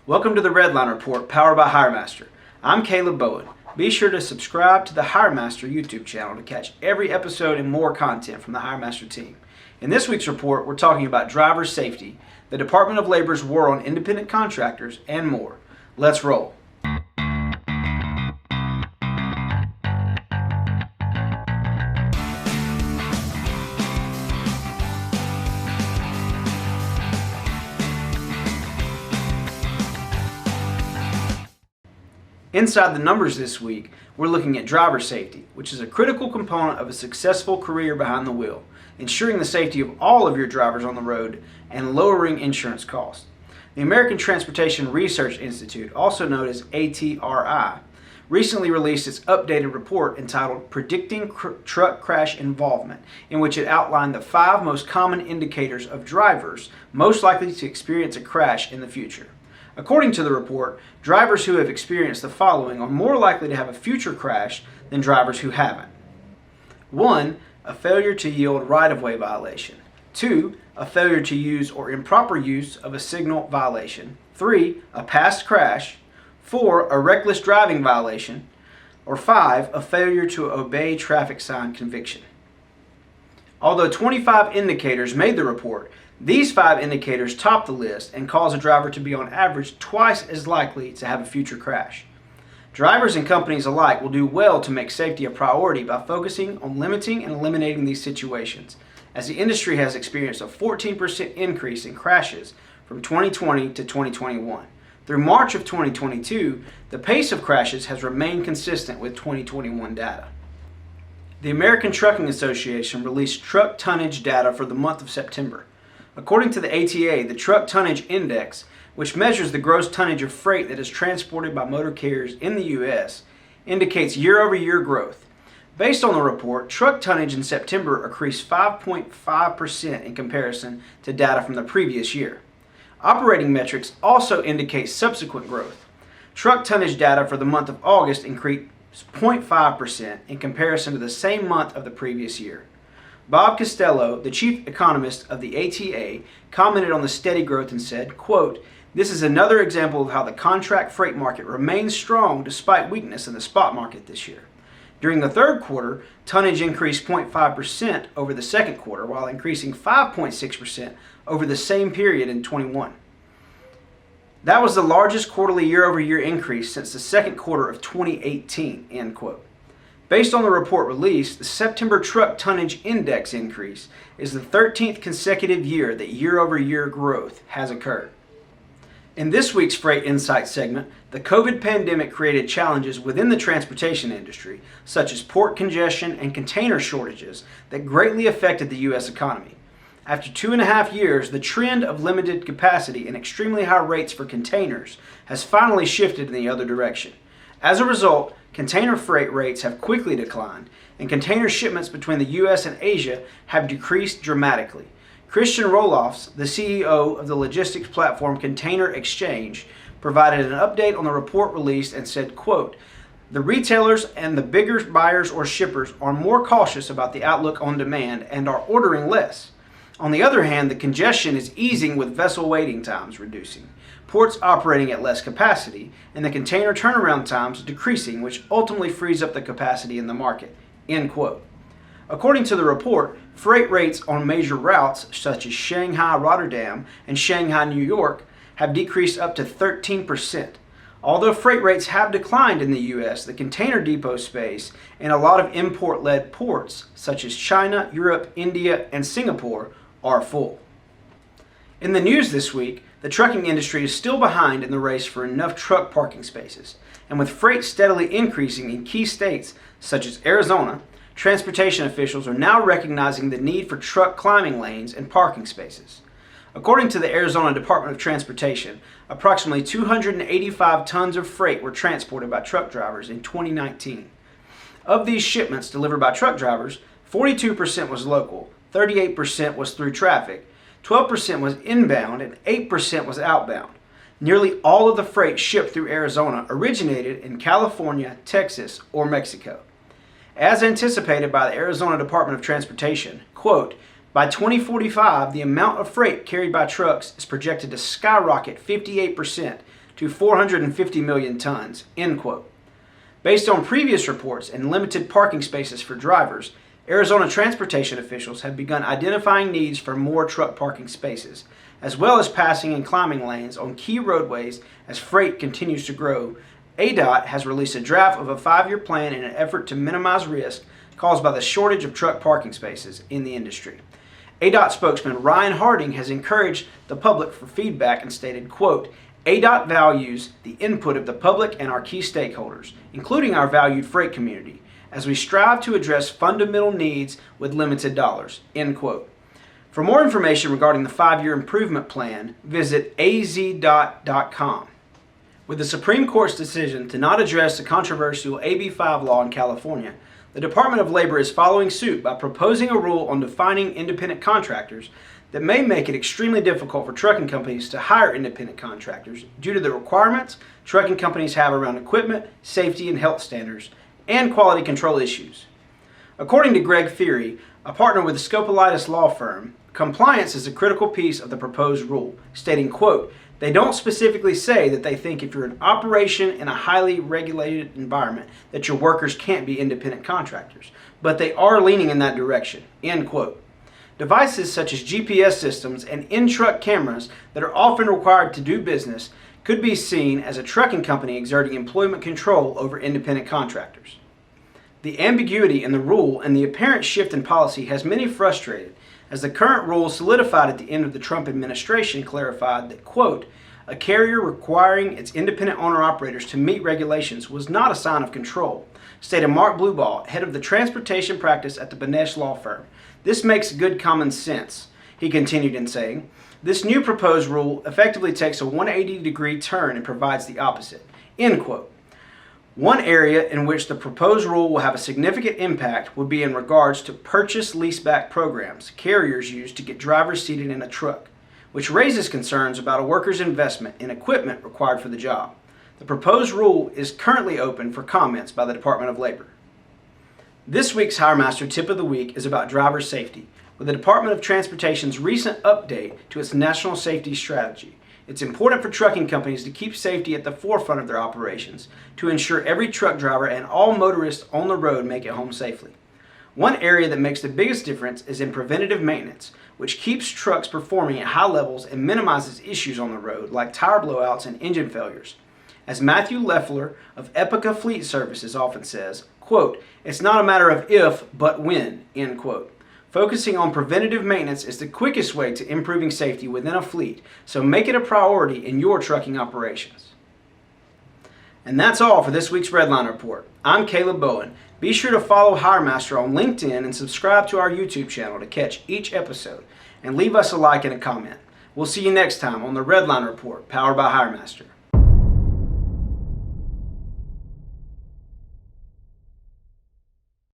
Welcome to the Redline Report, powered by HireMaster. I'm Caleb Bowen. Be sure to subscribe to the HireMaster YouTube channel to catch every episode and more content from the HireMaster team. In this week's report, we're talking about driver safety, the Department of Labor's war on independent contractors, and more. Let's roll. Inside the numbers this week, we're looking at driver safety, which is a critical component of a successful career behind the wheel, ensuring the safety of all of your drivers on the road and lowering insurance costs. The American Transportation Research Institute, also known as ATRI, recently released its updated report entitled Predicting Truck Crash Involvement, in which it outlined the 5 most common indicators of drivers most likely to experience a crash in the future. According to the report, drivers who have experienced the following are more likely to have a future crash than drivers who haven't. 1. A failure to yield right-of-way violation. 2. A failure to use or improper use of a signal violation. 3. A past crash. 4. A reckless driving violation. Or 5. A failure to obey traffic sign conviction. Although 25 indicators made the report, these 5 indicators top the list and cause a driver to be on average twice as likely to have a future crash. Drivers and companies alike will do well to make safety a priority by focusing on limiting and eliminating these situations, as the industry has experienced a 14% increase in crashes from 2020 to 2021. Through March of 2022, the pace of crashes has remained consistent with 2021 data. The American Trucking Association released truck tonnage data for the month of September. According to the ATA, the Truck Tonnage Index, which measures the gross tonnage of freight that is transported by motor carriers in the U.S., indicates year-over-year growth. Based on the report, truck tonnage in September increased 5.5% in comparison to data from the previous year. Operating metrics also indicate subsequent growth. Truck tonnage data for the month of August increased 0.5% in comparison to the same month of the previous year. Bob Costello, the chief economist of the ATA, commented on the steady growth and said, quote, "This is another example of how the contract freight market remains strong despite weakness in the spot market this year." During the third quarter, tonnage increased 0.5% over the second quarter, while increasing 5.6% over the same period in 21. That was the largest quarterly year-over-year increase since the second quarter of 2018, end quote. Based on the report released, the September Truck Tonnage Index increase is the 13th consecutive year that year-over-year growth has occurred. In this week's Freight Insight segment, the COVID pandemic created challenges within the transportation industry, such as port congestion and container shortages, that greatly affected the U.S. economy. After 2.5 years, the trend of limited capacity and extremely high rates for containers has finally shifted in the other direction. As a result, container freight rates have quickly declined, and container shipments between the U.S. and Asia have decreased dramatically. Christian Roelofs, the CEO of the logistics platform Container Exchange, provided an update on the report released and said, quote, "The retailers and the bigger buyers or shippers are more cautious about the outlook on demand and are ordering less. On the other hand, the congestion is easing with vessel waiting times reducing, ports operating at less capacity, and the container turnaround times decreasing, which ultimately frees up the capacity in the market," end quote. According to the report, freight rates on major routes such as Shanghai-Rotterdam and Shanghai-New York have decreased up to 13%. Although freight rates have declined in the U.S., the container depot space and a lot of import-led ports such as China, Europe, India, and Singapore are full. In the news this week, the trucking industry is still behind in the race for enough truck parking spaces, and with freight steadily increasing in key states such as Arizona, transportation officials are now recognizing the need for truck climbing lanes and parking spaces. According to the Arizona Department of Transportation, approximately 285 tons of freight were transported by truck drivers in 2019. Of these shipments delivered by truck drivers, 42% was local, 38% was through traffic, 12% was inbound, and 8% was outbound. Nearly all of the freight shipped through Arizona originated in California, Texas, or Mexico. As anticipated by the Arizona Department of Transportation, quote, "By 2045, the amount of freight carried by trucks is projected to skyrocket 58% to 450 million tons, end quote. Based on previous reports and limited parking spaces for drivers, Arizona transportation officials have begun identifying needs for more truck parking spaces, as well as passing and climbing lanes on key roadways as freight continues to grow. ADOT has released a draft of a 5-year plan in an effort to minimize risk caused by the shortage of truck parking spaces in the industry. ADOT spokesman Ryan Harding has encouraged the public for feedback and stated, quote, ADOT values the input of the public and our key stakeholders, including our valued freight community, as we strive to address fundamental needs with limited dollars, end quote. For more information regarding the 5-year improvement plan, visit az.com. With the Supreme Court's decision to not address the controversial AB 5 law in California, the Department of Labor is following suit by proposing a rule on defining independent contractors that may make it extremely difficult for trucking companies to hire independent contractors due to the requirements trucking companies have around equipment, safety, and health standards, and quality control issues. According to Greg Theory, a partner with the Scopolitis law firm, compliance is a critical piece of the proposed rule, stating, quote, they don't specifically say that they think if you're an operation in a highly regulated environment that your workers can't be independent contractors, but they are leaning in that direction, end quote. Devices such as GPS systems and in-truck cameras that are often required to do business could be seen as a trucking company exerting employment control over independent contractors. The ambiguity in the rule and the apparent shift in policy has many frustrated, as the current rule solidified at the end of the Trump administration clarified that, quote, a carrier requiring its independent owner-operators to meet regulations was not a sign of control, stated Mark Blueball, head of the transportation practice at the Benesch law firm. This makes good common sense, he continued in saying. This new proposed rule effectively takes a 180-degree turn and provides the opposite, end quote. One area in which the proposed rule will have a significant impact would be in regards to purchase leaseback programs carriers use to get drivers seated in a truck, which raises concerns about a worker's investment in equipment required for the job. The proposed rule is currently open for comments by the Department of Labor. This week's HireMaster Tip of the Week is about driver safety, with the Department of Transportation's recent update to its national safety strategy. It's important for trucking companies to keep safety at the forefront of their operations to ensure every truck driver and all motorists on the road make it home safely. One area that makes the biggest difference is in preventative maintenance, which keeps trucks performing at high levels and minimizes issues on the road like tire blowouts and engine failures. As Matthew Leffler of Epica Fleet Services often says, quote, it's not a matter of if, but when, end quote. Focusing on preventative maintenance is the quickest way to improving safety within a fleet, so make it a priority in your trucking operations. And that's all for this week's Redline Report. I'm Caleb Bowen. Be sure to follow HireMaster on LinkedIn and subscribe to our YouTube channel to catch each episode, and leave us a like and a comment. We'll see you next time on the Redline Report, powered by HireMaster.